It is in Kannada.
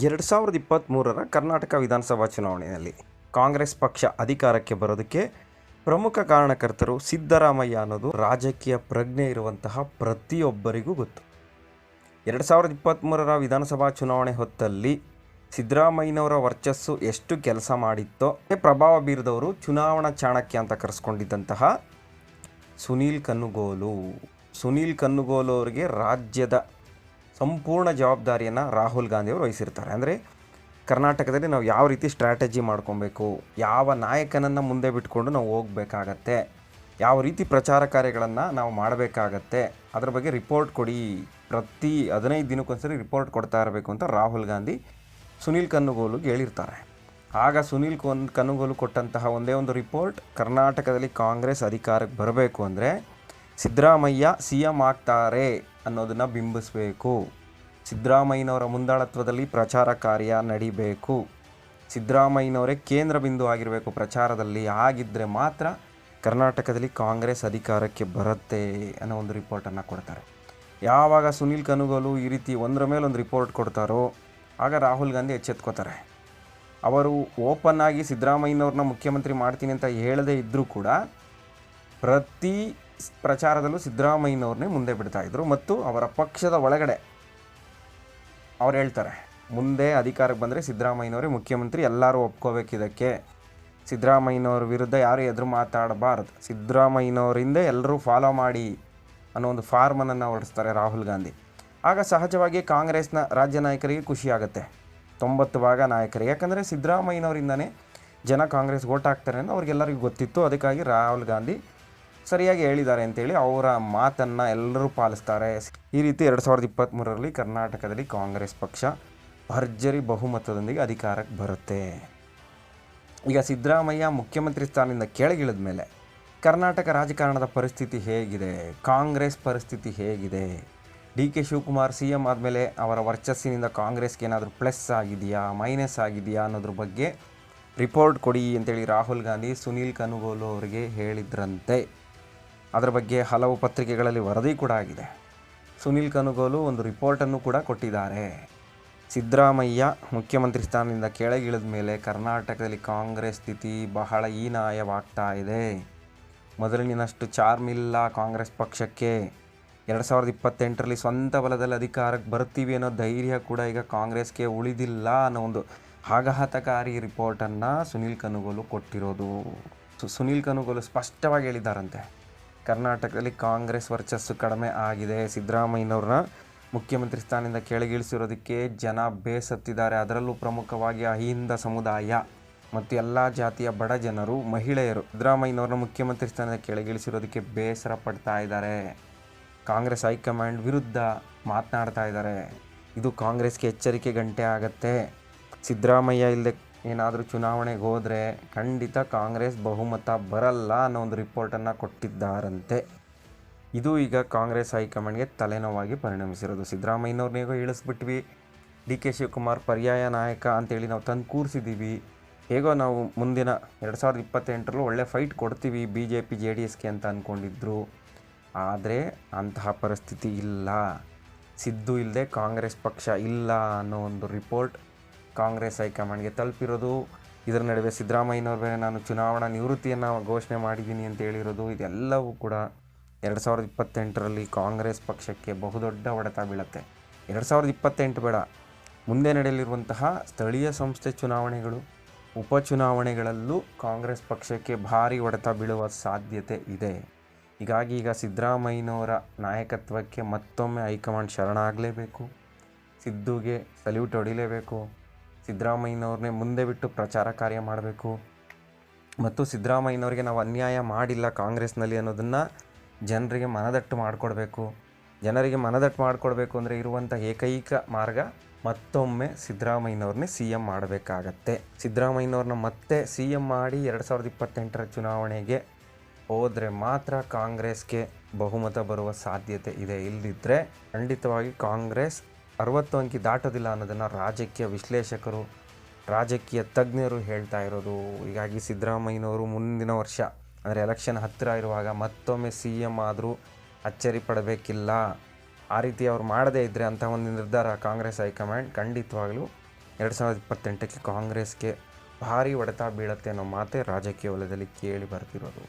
2023ರ ಕರ್ನಾಟಕ ವಿಧಾನಸಭಾ ಚುನಾವಣೆಯಲ್ಲಿ ಕಾಂಗ್ರೆಸ್ ಪಕ್ಷ ಅಧಿಕಾರಕ್ಕೆ ಬರೋದಕ್ಕೆ ಪ್ರಮುಖ ಕಾರಣಕರ್ತರು ಸಿದ್ದರಾಮಯ್ಯ ಅನ್ನೋದು ರಾಜಕೀಯ ಪ್ರಜ್ಞೆ ಇರುವಂತಹ ಪ್ರತಿಯೊಬ್ಬರಿಗೂ ಗೊತ್ತು. 2023ರ ವಿಧಾನಸಭಾ ಚುನಾವಣೆ ಹೊತ್ತಲ್ಲಿ ಸಿದ್ದರಾಮಯ್ಯನವರ ವರ್ಚಸ್ಸು ಎಷ್ಟು ಕೆಲಸ ಮಾಡಿತ್ತೋ ಪ್ರಭಾವ ಬೀರಿದವರು ಚುನಾವಣಾ ಚಾಣಕ್ಯ ಅಂತ ಕರೆಸ್ಕೊಂಡಿದ್ದಂತಹ ಸುನೀಲ್ ಕನುಗೋಲು ಅವರಿಗೆ ರಾಜ್ಯದ ಸಂಪೂರ್ಣ ಜವಾಬ್ದಾರಿಯನ್ನು ರಾಹುಲ್ ಗಾಂಧಿ ಅವರು ವಹಿಸಿರ್ತಾರೆ. ಅಂದರೆ ಕರ್ನಾಟಕದಲ್ಲಿ ನಾವು ಯಾವ ರೀತಿ ಸ್ಟ್ರಾಟಜಿ ಮಾಡ್ಕೊಬೇಕು, ಯಾವ ನಾಯಕನನ್ನು ಮುಂದೆ ಬಿಟ್ಕೊಂಡು ನಾವು ಹೋಗಬೇಕಾಗತ್ತೆ, ಯಾವ ರೀತಿ ಪ್ರಚಾರ ಕಾರ್ಯಗಳನ್ನು ನಾವು ಮಾಡಬೇಕಾಗತ್ತೆ, ಅದರ ಬಗ್ಗೆ ರಿಪೋರ್ಟ್ ಕೊಡಿ, ಪ್ರತಿ 15 ದಿನಕ್ಕೊಂದ್ಸರಿ ರಿಪೋರ್ಟ್ ಕೊಡ್ತಾ ಇರಬೇಕು ಅಂತ ರಾಹುಲ್ ಗಾಂಧಿ ಸುನೀಲ್ ಕನುಗೋಲುಗೆ ಹೇಳಿರ್ತಾರೆ. ಆಗ ಸುನೀಲ್ ಕನುಗೋಲು ಕೊಟ್ಟಂತಹ ಒಂದೇ ಒಂದು ರಿಪೋರ್ಟ್, ಕರ್ನಾಟಕದಲ್ಲಿ ಕಾಂಗ್ರೆಸ್ ಅಧಿಕಾರಕ್ಕೆ ಬರಬೇಕು ಅಂದರೆ ಸಿದ್ದರಾಮಯ್ಯ CM ಆಗ್ತಾರೆ ಅನ್ನೋದನ್ನು ಬಿಂಬಿಸಬೇಕು, ಸಿದ್ದರಾಮಯ್ಯನವರ ಮುಂದಾಳತ್ವದಲ್ಲಿ ಪ್ರಚಾರ ಕಾರ್ಯ ನಡಿಬೇಕು, ಸಿದ್ದರಾಮಯ್ಯನವರೇ ಕೇಂದ್ರ ಬಿಂದು ಆಗಿರಬೇಕು ಪ್ರಚಾರದಲ್ಲಿ, ಆಗಿದ್ದರೆ ಮಾತ್ರ ಕರ್ನಾಟಕದಲ್ಲಿ ಕಾಂಗ್ರೆಸ್ ಅಧಿಕಾರಕ್ಕೆ ಬರುತ್ತೆ ಅನ್ನೋ ಒಂದು ರಿಪೋರ್ಟನ್ನು ಕೊಡ್ತಾರೆ. ಯಾವಾಗ ಸುನೀಲ್ ಕನುಗೋಲು ಈ ರೀತಿ ಒಂದರ ಮೇಲೆ ಒಂದು ರಿಪೋರ್ಟ್ ಕೊಡ್ತಾರೋ ಆಗ ರಾಹುಲ್ ಗಾಂಧಿ ಎಚ್ಚೆತ್ಕೋತಾರೆ. ಅವರು ಓಪನ್ ಆಗಿ ಸಿದ್ದರಾಮಯ್ಯನವ್ರನ್ನ ಮುಖ್ಯಮಂತ್ರಿ ಮಾಡ್ತೀನಿ ಅಂತ ಹೇಳದೇ ಇದ್ದರೂ ಕೂಡ ಪ್ರತಿ ಪ್ರಚಾರದಲ್ಲೂ ಸಿದ್ದರಾಮಯ್ಯನವ್ರನ್ನೇ ಮುಂದೆ ಬಿಡ್ತಾಯಿದ್ರು. ಮತ್ತು ಅವರ ಪಕ್ಷದ ಒಳಗಡೆ ಅವ್ರು ಹೇಳ್ತಾರೆ, ಮುಂದೆ ಅಧಿಕಾರಕ್ಕೆ ಬಂದರೆ ಸಿದ್ದರಾಮಯ್ಯನವರೇ ಮುಖ್ಯಮಂತ್ರಿ, ಎಲ್ಲರೂ ಒಪ್ಕೋಬೇಕು, ಇದಕ್ಕೆ ಸಿದ್ದರಾಮಯ್ಯನವ್ರ ವಿರುದ್ಧ ಯಾರು ಎದುರು ಮಾತಾಡಬಾರ್ದು, ಸಿದ್ದರಾಮಯ್ಯನವರಿಂದ ಎಲ್ಲರೂ ಫಾಲೋ ಮಾಡಿ ಅನ್ನೋ ಒಂದು ಫಾರ್ಮನ್ನು ಹೊರಡಿಸ್ತಾರೆ ರಾಹುಲ್ ಗಾಂಧಿ. ಆಗ ಸಹಜವಾಗಿ ಕಾಂಗ್ರೆಸ್ನ ರಾಜ್ಯ ನಾಯಕರಿಗೆ ಖುಷಿಯಾಗುತ್ತೆ, 90 ಭಾಗ ನಾಯಕರಿಗೆ. ಯಾಕಂದರೆ ಸಿದ್ದರಾಮಯ್ಯನವರಿಂದನೇ ಜನ ಕಾಂಗ್ರೆಸ್ಗೆ ಓಟ್ ಹಾಕ್ತಾರೆ ಅಂತ ಅವ್ರಿಗೆಲ್ಲರಿಗೂ ಗೊತ್ತಿತ್ತು. ಅದಕ್ಕಾಗಿ ರಾಹುಲ್ ಗಾಂಧಿ ಸರಿಯಾಗಿ ಹೇಳಿದ್ದಾರೆ ಅಂತೇಳಿ ಅವರ ಮಾತನ್ನು ಎಲ್ಲರೂ ಪಾಲಿಸ್ತಾರೆ. ಈ ರೀತಿ 2023ರಲ್ಲಿ ಕರ್ನಾಟಕದಲ್ಲಿ ಕಾಂಗ್ರೆಸ್ ಪಕ್ಷ ಭರ್ಜರಿ ಬಹುಮತದೊಂದಿಗೆ ಅಧಿಕಾರಕ್ಕೆ ಬರುತ್ತೆ. ಈಗ ಸಿದ್ದರಾಮಯ್ಯ ಮುಖ್ಯಮಂತ್ರಿ ಸ್ಥಾನದಿಂದ ಕೆಳಗಿಳಿದ ಮೇಲೆ ಕರ್ನಾಟಕ ರಾಜಕಾರಣದ ಪರಿಸ್ಥಿತಿ ಹೇಗಿದೆ, ಕಾಂಗ್ರೆಸ್ ಪರಿಸ್ಥಿತಿ ಹೇಗಿದೆ, DK ಶಿವಕುಮಾರ್ CM ಆದಮೇಲೆ ಅವರ ವರ್ಚಸ್ಸಿನಿಂದ ಕಾಂಗ್ರೆಸ್ಗೆ ಏನಾದರೂ ಪ್ಲಸ್ ಆಗಿದೆಯಾ, ಮೈನಸ್ ಆಗಿದೆಯಾ ಅನ್ನೋದ್ರ ಬಗ್ಗೆ ರಿಪೋರ್ಟ್ ಕೊಡಿ ಅಂತೇಳಿ ರಾಹುಲ್ ಗಾಂಧಿ ಸುನೀಲ್ ಕನುಗೋಲು ಅವರಿಗೆ ಹೇಳಿದ್ರಂತೆ. ಅದರ ಬಗ್ಗೆ ಹಲವು ಪತ್ರಿಕೆಗಳಲ್ಲಿ ವರದಿ ಕೂಡ ಆಗಿದೆ. ಸುನೀಲ್ ಕನುಗೋಲು ಒಂದು ರಿಪೋರ್ಟನ್ನು ಕೂಡ ಕೊಟ್ಟಿದ್ದಾರೆ. ಸಿದ್ದರಾಮಯ್ಯ ಮುಖ್ಯಮಂತ್ರಿ ಸ್ಥಾನದಿಂದ ಕೆಳಗಿಳಿದ ಮೇಲೆ ಕರ್ನಾಟಕದಲ್ಲಿ ಕಾಂಗ್ರೆಸ್ ಸ್ಥಿತಿ ಬಹಳ ಹೀನಾಯವಾಗ್ತಾ ಇದೆ. ಮೊದಲಿನಷ್ಟು ಚಾರ್ಮ್ ಇಲ್ಲ ಕಾಂಗ್ರೆಸ್ ಪಕ್ಷಕ್ಕೆ. 2028ರಲ್ಲಿ ಸ್ವಂತ ಬಲದಲ್ಲಿ ಅಧಿಕಾರಕ್ಕೆ ಬರ್ತೀವಿ ಅನ್ನೋ ಧೈರ್ಯ ಕೂಡ ಈಗ ಕಾಂಗ್ರೆಸ್ಗೆ ಉಳಿದಿಲ್ಲ ಅನ್ನೋ ಒಂದು ಆಘಾತಕಾರಿ ರಿಪೋರ್ಟನ್ನು ಸುನೀಲ್ ಕನುಗೋಲು ಕೊಟ್ಟಿರೋದು. ಸುನೀಲ್ ಕನುಗೋಲು ಸ್ಪಷ್ಟವಾಗಿ ಹೇಳಿದ್ದಾರಂತೆ, ಕರ್ನಾಟಕದಲ್ಲಿ ಕಾಂಗ್ರೆಸ್ ವರ್ಚಸ್ಸು ಕಡಿಮೆ ಆಗಿದೆ, ಸಿದ್ದರಾಮಯ್ಯನವ್ರನ್ನ ಮುಖ್ಯಮಂತ್ರಿ ಸ್ಥಾನದಿಂದ ಕೆಳಗಿಳಿಸಿರೋದಕ್ಕೆ ಜನ ಬೇಸತ್ತಿದ್ದಾರೆ. ಅದರಲ್ಲೂ ಪ್ರಮುಖವಾಗಿ ಅಹಿಂದ ಸಮುದಾಯ ಮತ್ತು ಎಲ್ಲ ಜಾತಿಯ ಬಡ ಜನರು, ಮಹಿಳೆಯರು ಸಿದ್ದರಾಮಯ್ಯನವ್ರನ್ನ ಮುಖ್ಯಮಂತ್ರಿ ಸ್ಥಾನದಿಂದ ಕೆಳಗಿಳಿಸಿರೋದಕ್ಕೆ ಬೇಸರ ಪಡ್ತಾ ಇದ್ದಾರೆ. ಕಾಂಗ್ರೆಸ್ ಹೈಕಮಾಂಡ್ ವಿರುದ್ಧ ಮಾತನಾಡ್ತಾ ಇದ್ದಾರೆ. ಇದು ಕಾಂಗ್ರೆಸ್ಗೆ ಎಚ್ಚರಿಕೆ ಗಂಟೆ ಆಗುತ್ತೆ. ಸಿದ್ದರಾಮಯ್ಯ ಇಲ್ಲದೆ ಏನಾದರೂ ಚುನಾವಣೆಗೆ ಹೋದರೆ ಖಂಡಿತ ಕಾಂಗ್ರೆಸ್ ಬಹುಮತ ಬರಲ್ಲ ಅನ್ನೋ ಒಂದು ರಿಪೋರ್ಟನ್ನು ಕೊಟ್ಟಿದ್ದಾರಂತೆ. ಇದು ಈಗ ಕಾಂಗ್ರೆಸ್ ಹೈಕಮಾಂಡ್ಗೆ ತಲೆನೋವಾಗಿ ಪರಿಣಮಿಸಿರೋದು. ಸಿದ್ದರಾಮಯ್ಯನವ್ರನ್ನೇಗೋ ಇಳಿಸ್ಬಿಟ್ವಿ, DK ಶಿವಕುಮಾರ್ ಪರ್ಯಾಯ ನಾಯಕ ಅಂತೇಳಿ ನಾವು ತಂದು ಕೂರಿಸಿದ್ದೀವಿ, ಹೇಗೋ ನಾವು ಮುಂದಿನ 2028ರಲ್ಲೂ ಒಳ್ಳೆ ಫೈಟ್ ಕೊಡ್ತೀವಿ BJP JDSಗೆ ಅಂತ ಅಂದ್ಕೊಂಡಿದ್ರು. ಆದರೆ ಅಂತಹ ಪರಿಸ್ಥಿತಿ ಇಲ್ಲ. ಸಿದ್ದು ಇಲ್ಲದೆ ಕಾಂಗ್ರೆಸ್ ಪಕ್ಷ ಇಲ್ಲ ಅನ್ನೋ ಒಂದು ರಿಪೋರ್ಟ್ ಕಾಂಗ್ರೆಸ್ ಹೈಕಮಾಂಡ್ಗೆ ತಲುಪಿರೋದು. ಇದರ ನಡುವೆ ಸಿದ್ದರಾಮಯ್ಯನವ್ರ ಬೇರೆ ನಾನು ಚುನಾವಣಾ ನಿವೃತ್ತಿಯನ್ನು ಘೋಷಣೆ ಮಾಡಿದ್ದೀನಿ ಅಂತ ಹೇಳಿರೋದು. ಇದೆಲ್ಲವೂ ಕೂಡ 2028ರಲ್ಲಿ ಕಾಂಗ್ರೆಸ್ ಪಕ್ಷಕ್ಕೆ ಬಹುದೊಡ್ಡ ಹೊಡೆತ ಬೀಳುತ್ತೆ. 2028 ಬೇಡ, ಮುಂದೆ ನಡೆಯಲಿರುವಂತಹ ಸ್ಥಳೀಯ ಸಂಸ್ಥೆ ಚುನಾವಣೆಗಳು, ಉಪಚುನಾವಣೆಗಳಲ್ಲೂ ಕಾಂಗ್ರೆಸ್ ಪಕ್ಷಕ್ಕೆ ಭಾರಿ ಹೊಡೆತ ಬೀಳುವ ಸಾಧ್ಯತೆ ಇದೆ. ಹೀಗಾಗಿ ಈಗ ಸಿದ್ದರಾಮಯ್ಯನವರ ನಾಯಕತ್ವಕ್ಕೆ ಮತ್ತೊಮ್ಮೆ ಹೈಕಮಾಂಡ್ ಶರಣಾಗಲೇಬೇಕು, ಸಿದ್ದುಗೆ ಸಲ್ಯೂಟ್ ಹೊಡಿಲೇಬೇಕು, ಸಿದ್ದರಾಮಯ್ಯನವ್ರನ್ನೇ ಮುಂದೆ ಬಿಟ್ಟು ಪ್ರಚಾರ ಕಾರ್ಯ ಮಾಡಬೇಕು ಮತ್ತು ಸಿದ್ದರಾಮಯ್ಯನವ್ರಿಗೆ ನಾವು ಅನ್ಯಾಯ ಮಾಡಿಲ್ಲ ಕಾಂಗ್ರೆಸ್ನಲ್ಲಿ ಅನ್ನೋದನ್ನು ಜನರಿಗೆ ಮನದಟ್ಟು ಮಾಡಿಕೊಡ್ಬೇಕು. ಜನರಿಗೆ ಮನದಟ್ಟು ಮಾಡಿಕೊಡ್ಬೇಕು ಅಂದರೆ ಇರುವಂಥ ಏಕೈಕ ಮಾರ್ಗ ಮತ್ತೊಮ್ಮೆ ಸಿದ್ದರಾಮಯ್ಯನವ್ರನ್ನೇ CM ಮಾಡಬೇಕಾಗತ್ತೆ. ಸಿದ್ದರಾಮಯ್ಯನವ್ರನ್ನ ಮತ್ತೆ CM ಮಾಡಿ 2028ರ ಚುನಾವಣೆಗೆ ಹೋದರೆ ಮಾತ್ರ ಕಾಂಗ್ರೆಸ್ಗೆ ಬಹುಮತ ಬರುವ ಸಾಧ್ಯತೆ ಇದೆ. ಇಲ್ಲದಿದ್ದರೆ ಖಂಡಿತವಾಗಿ ಕಾಂಗ್ರೆಸ್ 60 ಅಂಕಿ ದಾಟೋದಿಲ್ಲ ಅನ್ನೋದನ್ನು ರಾಜಕೀಯ ವಿಶ್ಲೇಷಕರು, ರಾಜಕೀಯ ತಜ್ಞರು ಹೇಳ್ತಾ ಇರೋದು. ಹೀಗಾಗಿ ಸಿದ್ದರಾಮಯ್ಯನವರು ಮುಂದಿನ ವರ್ಷ ಅಂದರೆ ಎಲೆಕ್ಷನ್ ಹತ್ತಿರ ಇರುವಾಗ ಮತ್ತೊಮ್ಮೆ CM ಆದರೂ ಅಚ್ಚರಿ ಪಡಬೇಕಿಲ್ಲ. ಆ ರೀತಿ ಅವ್ರು ಮಾಡದೇ ಇದ್ದರೆ ಅಂಥ ಒಂದು ನಿರ್ಧಾರ ಕಾಂಗ್ರೆಸ್ ಹೈಕಮಾಂಡ್ ಖಂಡಿತವಾಗಲೂ 2028ಕ್ಕೆ ಕಾಂಗ್ರೆಸ್ಗೆ ಭಾರಿ ಹೊಡೆತ ಬೀಳುತ್ತೆ ಅನ್ನೋ ಮಾತೇ ರಾಜಕೀಯ ವಲಯದಲ್ಲಿ ಕೇಳಿ ಬರ್ತಿರೋದು.